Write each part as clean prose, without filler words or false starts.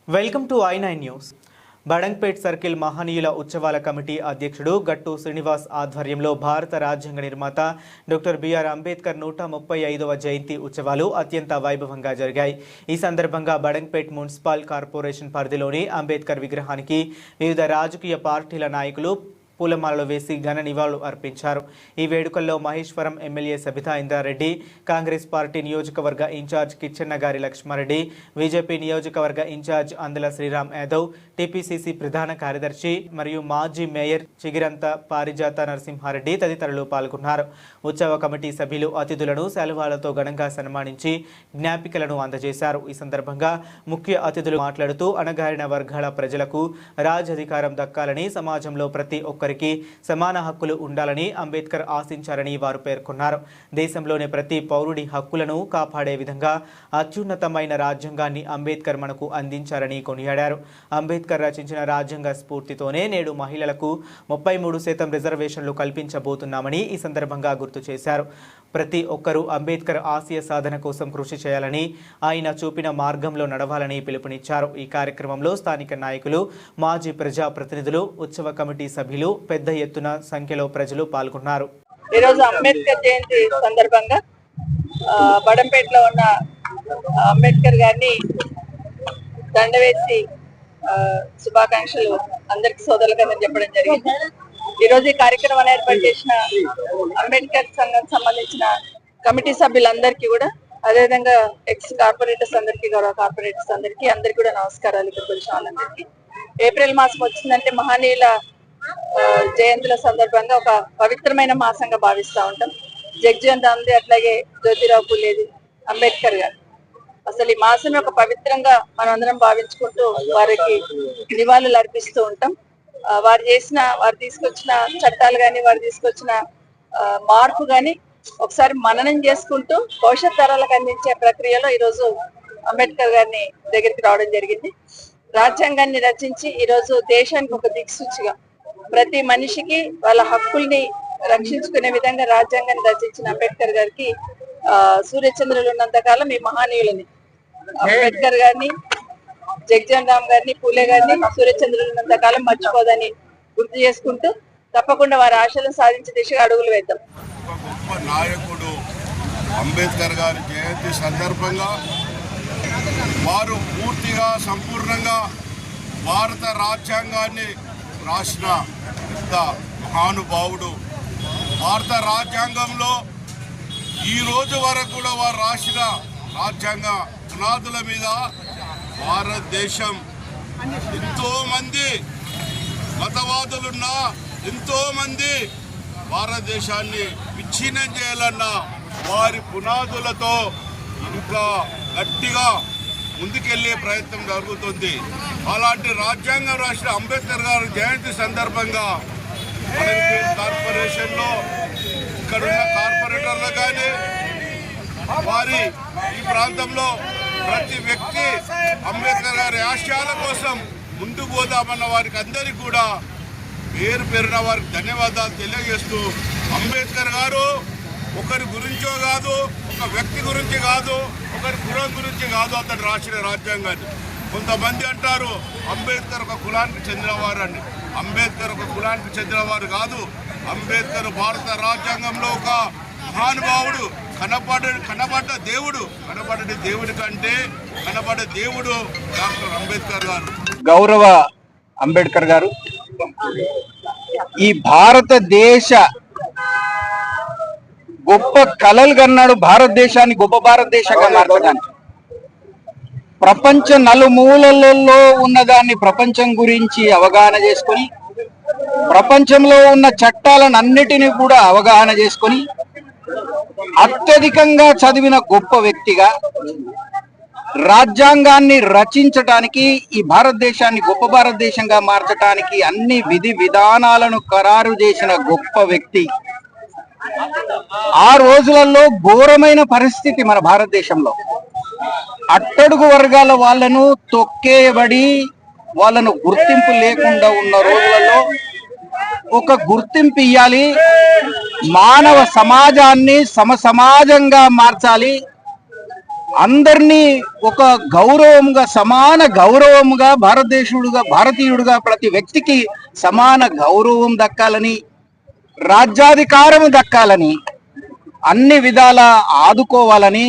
Welcome to I9 news. Badangpet circle మహనీయుల ఉత్సవాల committee అధ్యక్షుడు గట్టు శ్రీనివాస్ ఆధ్వర్యంలో భారత రాజ్యాంగ నిర్మాత డాక్టర్ బిఆర్ అంబేద్కర్ 135వ జయంతి ఉత్సవాలు అత్యంత వైభవంగా జరిగాయి. ఈ సందర్భంగా బడంగ్పేట్ మున్సిపల్ కార్పొరేషన్ పరిధిలోని అంబేద్కర్ విగ్రహానికి వివిధ రాజకీయ పార్టీల నాయకులు పూలమాలలు వేసి ఘన నివాళులు అర్పించారు. ఈ వేడుకల్లో మహేశ్వరం ఎమ్మెల్యే సబితా ఇంద్రారెడ్డి, కాంగ్రెస్ పార్టీ నియోజకవర్గ ఇన్ఛార్జ్ కిచ్చెన్నగారి లక్ష్మారెడ్డి, బీజేపీ నియోజకవర్గ ఇన్ఛార్జ్ అందల శ్రీరామ్ యాదవ్, టీపీసీసీ ప్రధాన కార్యదర్శి మరియు మాజీ మేయర్ చిగిరంత పారిజాత నరసింహారెడ్డి తదితరులు పాల్గొన్నారు. ఉత్సవ కమిటీ సభ్యులు అతిథులను శాలువాలతో ఘనంగా సన్మానించి జ్ఞాపికలను అందజేశారు. ఈ సందర్భంగా ముఖ్య అతిథులు మాట్లాడుతూ అణగారిన వర్గాల ప్రజలకు రాజధికారం దక్కాలని, సమాజంలో ప్రతి ఒక్కరికి సమాన హక్కులు ఉండాలని అంబేద్కర్ ఆశించారని వారు పేర్కొన్నారు. దేశంలోని ప్రతి పౌరుడి హక్కులను కాపాడే విధంగా అత్యున్నతమైన రాజ్యాంగాన్ని అంబేద్కర్ మనకు అందించారని కొనియాడారు. అంబేద్కర్ రచించిన రాజ్యాంగ స్ఫూర్తితోనే నేడు మహిళలకు 33% రిజర్వేషన్లు కల్పించబోతున్నామని ఈ సందర్భంగా గుర్తు చేశారు. ప్రతి ఒక్కరూ అంబేద్కర్ ఆశయ సాధన కోసం కృషి చేయాలని, ఆయన చూపిన మార్గంలో నడవాలని పిలుపునిచ్చారు. ఈ కార్యక్రమంలో స్థానిక నాయకులు, మాజీ ప్రజా ప్రతినిధులు, ఉత్సవ కమిటీ సభ్యులు పెద్ద ఎత్తున సంఖ్యలో ప్రజలు పాల్గొన్నారు. ఈరోజు అంబేద్కర్ జయంతి సందర్భంగా బడంపేటలో ఉన్న అంబేద్కర్ గారిని దండవేసి శుభాకాంక్షలు అందరికి సోదరులుగా చెప్పడం జరిగింది. ఈ రోజు ఈ కార్యక్రమాన్ని ఏర్పాటు చేసిన అంబేద్కర్ సంఘం సంబంధించిన కమిటీ సభ్యులందరికీ కూడా, అదేవిధంగా ఎక్స్ కార్పొరేటర్స్ అందరికీ, గౌరవ కార్పొరేటర్స్ అందరికీ కూడా నమస్కారాలు. ఇక్కడ వచ్చిన వాళ్ళందరికీ ఏప్రిల్ మాసం వచ్చిందంటే మహనీయుల జయంతుల సందర్భంగా ఒక పవిత్రమైన మాసంగా భావిస్తూ ఉంటాం. జగ్జీవన్ రామ్ ది, అట్లాగే జ్యోతిరావు పూలేది, అంబేద్కర్ గారు. అసలు ఈ మాసం ఒక పవిత్రంగా మనందరం భావించుకుంటూ వారికి నివాళులు అర్పిస్తూ ఉంటాం. వారు తీసుకొచ్చిన చట్టాలు కానీ, వారు తీసుకొచ్చిన మార్పు కానీ ఒకసారి మననం చేసుకుంటూ భవిష్యత్ తరాలకు అందించే ప్రక్రియలో ఈరోజు అంబేద్కర్ గారిని దగ్గరికి రావడం జరిగింది. రాజ్యాంగాన్ని రచించి ఈరోజు దేశానికి ఒక దిక్సూచిగా ప్రతి మనిషికి వాళ్ళ హక్కుల్ని రక్షించుకునే విధంగా రాజ్యాంగాన్ని రచించిన అంబేద్కర్ గారికి సూర్యచంద్రులు ఉన్నంత కాలం ఈ మహనీయులని, అంబేద్కర్ గారిని, జగ్జీవన్ రామ్ గారిని, పూలే గారిని, సూర్యచంద్రులు ఉన్నంత కాలం మర్చిపోదని గుర్తు చేసుకుంటూ తప్పకుండా వారి ఆశలను సాధించే దిశగా అడుగులు వేద్దాం. గొప్ప నాయకుడు అంబేద్కర్ గారి జయంతి సందర్భంగా వారు పూర్తిగా సంపూర్ణంగా భారత రాజ్యాంగాన్ని రాసిన పెద్ద మహానుభావుడు. భారత రాజ్యాంగంలో ఈ రోజు వరకు కూడా వారు రాసిన రాజ్యాంగ పునాదుల మీద భారతదేశం ఎంతో మంది మతవాదులున్నా, ఎంతో మంది భారతదేశాన్ని విచ్ఛిన్నం చేయాలన్న వారి పునాదులతో ఇంకా గట్టిగా ముందుకెళ్లే ప్రయత్నం జరుగుతుంది. అలాంటి రాజ్యాంగం రాసిన అంబేద్కర్ గారి జయంతి సందర్భంగా కార్పొరేషన్లో ఇక్కడున్న కార్పొరేటర్లు కానీ, వారి ఈ ప్రాంతంలో ప్రతి వ్యక్తి అంబేద్కర్ గారి ఆశయాల కోసం ముందుకు పోదామన్న వారికి అందరికీ కూడా పేరు పేరున వారికి ధన్యవాదాలు తెలియజేస్తూ, అంబేద్కర్ గారు ఒకరి గురించో కాదు, ఒక వ్యక్తి గురించి కాదు, ఒకరి కులం గురించి కాదు అతడు రాసిన రాజ్యాంగాన్ని. కొంతమంది అంటారు అంబేద్కర్ ఒక కులానికి చెందినవారు అని. అంబేద్కర్ ఒక కులానికి చెందినవారు కాదు. అంబేద్కర్ భారత రాజ్యాంగంలో ఒక మహానుభావుడు, కనబడ్డ దేవుడి కంటే కనబడ్డ దేవుడు డాక్టర్ అంబేద్కర్ గారు. గౌరవ అంబేద్కర్ గారు ఈ భారతదేశ గొప్ప కలలు కన్నాడు. భారతదేశాన్ని గొప్ప భారతదేశంగా మార్చడానికి ప్రపంచ నలుమూలలలో ఉన్నదాన్ని ప్రపంచం గురించి అవగాహన చేసుకొని, ప్రపంచంలో ఉన్న చట్టాలను అన్నిటినీ కూడా అవగాహన చేసుకొని, అత్యధికంగా చదివిన గొప్ప వ్యక్తిగా రాజ్యాంగాన్ని రచించటానికి, ఈ భారతదేశాన్ని గొప్ప భారతదేశంగా మార్చడానికి అన్ని విధి విధానాలను ఖరారు చేసిన గొప్ప వ్యక్తి. ఆ రోజులలో ఘోరమైన పరిస్థితి మన భారతదేశంలో. అట్టడుగు వర్గాల వాళ్ళను తొక్కేయబడి వాళ్ళను గుర్తింపు లేకుండా ఉన్న రోజులలో ఒక గుర్తింపు ఇవ్వాలి, మానవ సమాజాన్ని సమసమాజంగా మార్చాలి, అందరినీ ఒక గౌరవంగా, సమాన గౌరవంగా, భారతీయుడుగా ప్రతి వ్యక్తికి సమాన గౌరవం దక్కాలని, రాజ్యాధికారం దక్కాలని, అన్ని విధాల ఆదుకోవాలని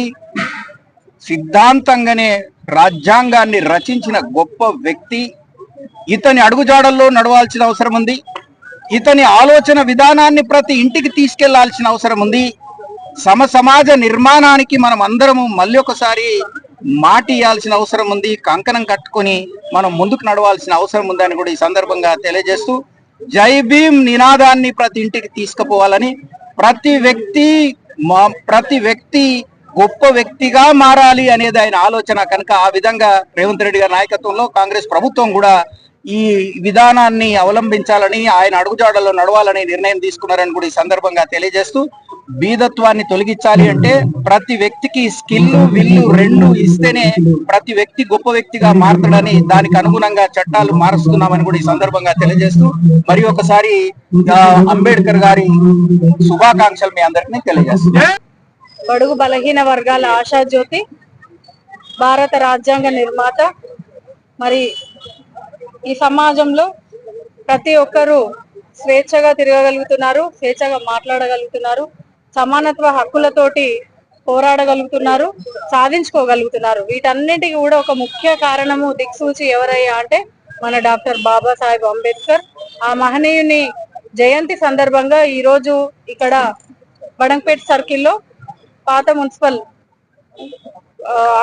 సిద్ధాంతంగానే రాజ్యాంగాన్ని రచించిన గొప్ప వ్యక్తి. ఇతని అడుగుజాడల్లో నడవాల్సిన అవసరం ఉంది. ఇతని ఆలోచన విధానాన్ని ప్రతి ఇంటికి తీసుకెళ్లాల్సిన అవసరం ఉంది. సమాజ నిర్మాణానికి మనం అందరము మళ్ళీ ఒకసారి మాటియాల్సిన అవసరం ఉంది. కంకణం కట్టుకొని మనం ముందుకు నడవాల్సిన అవసరం ఉందని కూడా ఈ సందర్భంగా తెలియజేస్తూ, జై భీమ్ నినాదాన్ని ప్రతి ఇంటికి తీసుకుపోవాలని, ప్రతి వ్యక్తి గొప్ప వ్యక్తిగా మారాలి అనేది ఆయన ఆలోచన కనుక ఆ విధంగా రేవంత్ రెడ్డి గారి నాయకత్వంలో కాంగ్రెస్ ప్రభుత్వం కూడా ఈ విధానాన్ని అవలంబించాలని, ఆయన అడుగుజాడల్లో నడవాలని నిర్ణయం తీసుకున్నారని కూడా ఈ సందర్భంగా తెలియజేస్తూ, బీదత్వాన్ని తొలగించాలి అంటే ప్రతి వ్యక్తికి స్కిల్, విల్లు రెండు ఇస్తేనే ప్రతి వ్యక్తి గొప్ప వ్యక్తిగా మారుతాడని, దానికి అనుగుణంగా చట్టాలు మారుస్తున్నామని కూడా ఈ సందర్భంగా తెలియజేస్తూ, మరి ఒకసారి అంబేద్కర్ గారి శుభాకాంక్షలు మీ అందరికీ తెలియజేస్తున్నాం. బడుగు బలహీన వర్గాల ఆశాజ్యోతి, భారత రాజ్యాంగ నిర్మాత. మరి ఈ సమాజంలో ప్రతి ఒక్కరూ స్వేచ్ఛగా తిరగగలుగుతున్నారు, స్వేచ్ఛగా మాట్లాడగలుగుతున్నారు, సమానత్వ హక్కులతోటి పోరాడగలుగుతున్నారు, సాధించుకోగలుగుతున్నారు. వీటన్నిటికీ కూడా ఒక ముఖ్య కారణము, దిక్సూచి ఎవరయ్యా అంటే మన డాక్టర్ బాబాసాహెబ్ అంబేద్కర్. ఆ మహనీయుని జయంతి సందర్భంగా ఈరోజు ఇక్కడ బడంగ్పేట్ సర్కిల్లో పాత మున్సిపల్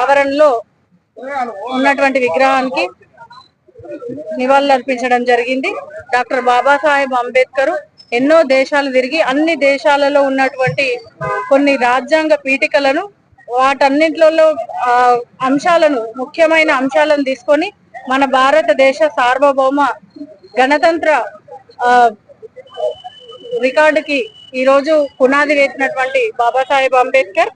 ఆవరణలో ఉన్నటువంటి విగ్రహానికి నివాళులు అర్పించడం జరిగింది. డాక్టర్ బాబాసాహెబ్ అంబేద్కర్ ఎన్నో దేశాలు తిరిగి అన్ని దేశాలలో ఉన్నటువంటి కొన్ని రాజ్యాంగ పీఠికలను, వాటన్నింటిలో అంశాలను, ముఖ్యమైన అంశాలను తీసుకొని మన భారతదేశ సార్వభౌమ గణతంత్ర రికార్డుకి ఈరోజు పునాది వేసినటువంటి బాబాసాహెబ్ అంబేద్కర్.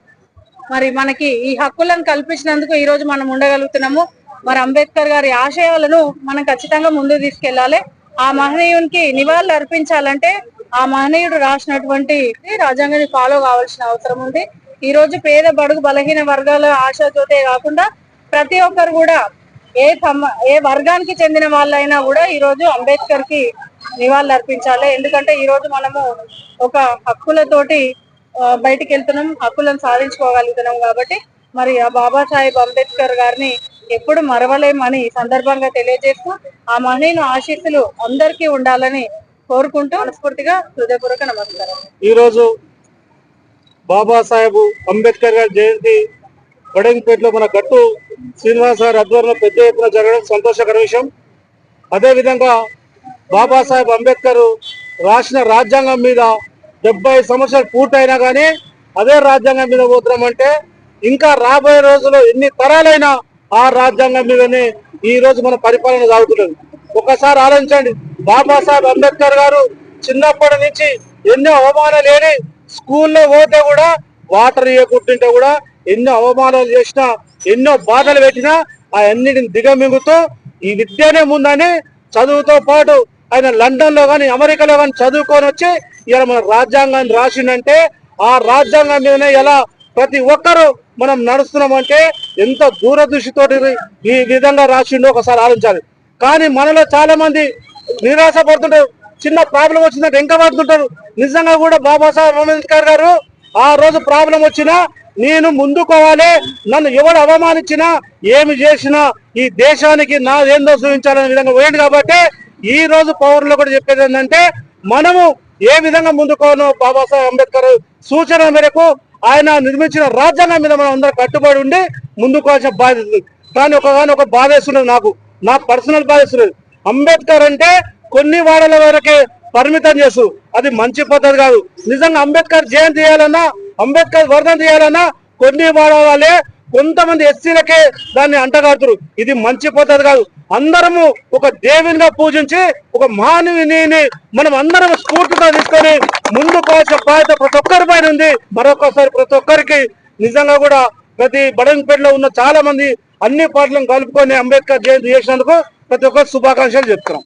మరి మనకి ఈ హక్కులను కల్పించినందుకు ఈ రోజు మనం ఉండగలుగుతున్నాము. మరి అంబేద్కర్ గారి ఆశయాలను మనం ఖచ్చితంగా ముందుకు తీసుకెళ్లాలి. ఆ మహనీయునికి నివాళులు అర్పించాలంటే ఆ మహనీయుడు రాసినటువంటి రాజ్యాంగాన్ని ఫాలో కావాల్సిన అవసరం ఉంది. ఈ రోజు పేద బడుగు బలహీన వర్గాల ఆశాతోటే కాకుండా ప్రతి ఒక్కరు కూడా ఏ వర్గానికి చెందిన వాళ్ళైనా కూడా ఈ రోజు అంబేద్కర్ కి నివాళులు అర్పించాలి. ఎందుకంటే ఈ రోజు మనము ఒక హక్కులతోటి బయటికి వెళ్తున్నాం, హక్కులను సాధించుకోగలుగుతున్నాం. కాబట్టి మరి ఆ బాబాసాహెబ్ అంబేద్కర్ గారిని ఎప్పుడు మరవలేమని సందర్భంగా తెలియజేస్తూ, ఆ మహనీయుని ఆశీస్సులు అందరికీ ఉండాలని కోరుకుంటూ మనస్ఫూర్తిగా హృదయపూర్వక నమస్కారం. ఈ రోజు బాబాసాహెబ్ అంబేద్కర్ గారి జయంతి బడంగ్పేటలో మన గట్టు శ్రీనివాస్ గారి ఆధ్వర్యంలో పెద్ద ఎత్తున జరగడం సంతోషకర విషయం. అదేవిధంగా బాబాసాహెబ్ అంబేద్కర్ రాసిన రాజ్యాంగం మీద 70 సంవత్సరాలు పూర్తయినా కానీ అదే రాజ్యాంగం మీద పోతున్నామంటే ఇంకా రాబోయే రోజుల్లో ఎన్ని తరాలైనా ఆ రాజ్యాంగం మీదనే ఈ రోజు మన పరిపాలన సాగుతున్నది. ఒకసారి ఆలోచించండి, బాబాసాహెబ్ అంబేద్కర్ గారు చిన్నప్పటి నుంచి ఎన్నో అవమానాలు లేని స్కూల్లో పోతే కూడా వాటర్ ఇవ్వకుంటుంటే కూడా ఎన్నో అవమానాలు చేసినా, ఎన్నో బాధలు పెట్టినా ఆ అన్నిటిని దిగమింగుతూ ఈ విద్యనే ముందని చదువుతో పాటు ఆయన లండన్ లో కానీ అమెరికాలో కానీ చదువుకొని వచ్చి ఇలా మన రాజ్యాంగాన్ని రాసిండంటే ఆ రాజ్యాంగం మీదనే ఎలా ప్రతి ఒక్కరూ మనం నడుస్తున్నామంటే ఎంత దూరదృష్టితో ఈ విధంగా రాసిండో ఒకసారి ఆలోచించాలి. కానీ మనలో చాలా మంది నిరాశ పడుతుంటారు, చిన్న ప్రాబ్లం వచ్చిందంటే ఇంకా పడుతుంటారు. నిజంగా కూడా బాబాసాహెబ్ అంబేద్కర్ గారు ఆ రోజు ప్రాబ్లం వచ్చినా నేను ముందుకోవాలి, నన్ను ఎవరు అవమానించినా ఏమి చేసినా ఈ దేశానికి నాదేందో చూపించాలనే విధంగా పోయింది. కాబట్టి ఈ రోజు పౌరులు కూడా చెప్పేది ఏంటంటే మనము ఏ విధంగా ముందుకోనో బాబాసాహెబ్ అంబేద్కర్ సూచన మేరకు ఆయన నిర్మించిన రాజ్యాంగం మీద మనం అందరం కట్టుబడి ఉండి ముందుకోవాల్సిన బాధ్యత. కానీ ఒక బాధ వేస్తున్నది, నా పర్సనల్ బాధ వేస్తున్నది. అంబేద్కర్ అంటే కొన్ని వాడల వరకే పరిమితం చేస్తూ అది మంచి పద్ధతి కాదు. నిజంగా అంబేద్కర్ జయంతి చేయాలన్నా, అంబేద్కర్ వర్ధంతి చేయాలన్నా కొన్ని వాడాలే, కొంతమంది ఎస్సీలకే దాన్ని అంటగాడుతురు. ఇది మంచి పద్ధతి కాదు. అందరము ఒక దేవునిగా పూజించి ఒక మానవుని మనం అందరం స్ఫూర్తిగా తీసుకొని ముందుకోవాల్సిన బాధ్యత ప్రతి ఒక్కరి పైన ఉంది. మరొకసారి ప్రతి ఒక్కరికి నిజంగా కూడా ప్రతి బడంగ్పేటలో ఉన్న చాలా మంది అన్ని పార్టీలను కలుపుకొని అంబేద్కర్ జయంతి చేసినందుకు ప్రతి ఒక్కరు శుభాకాంక్షలు చెప్తున్నాం.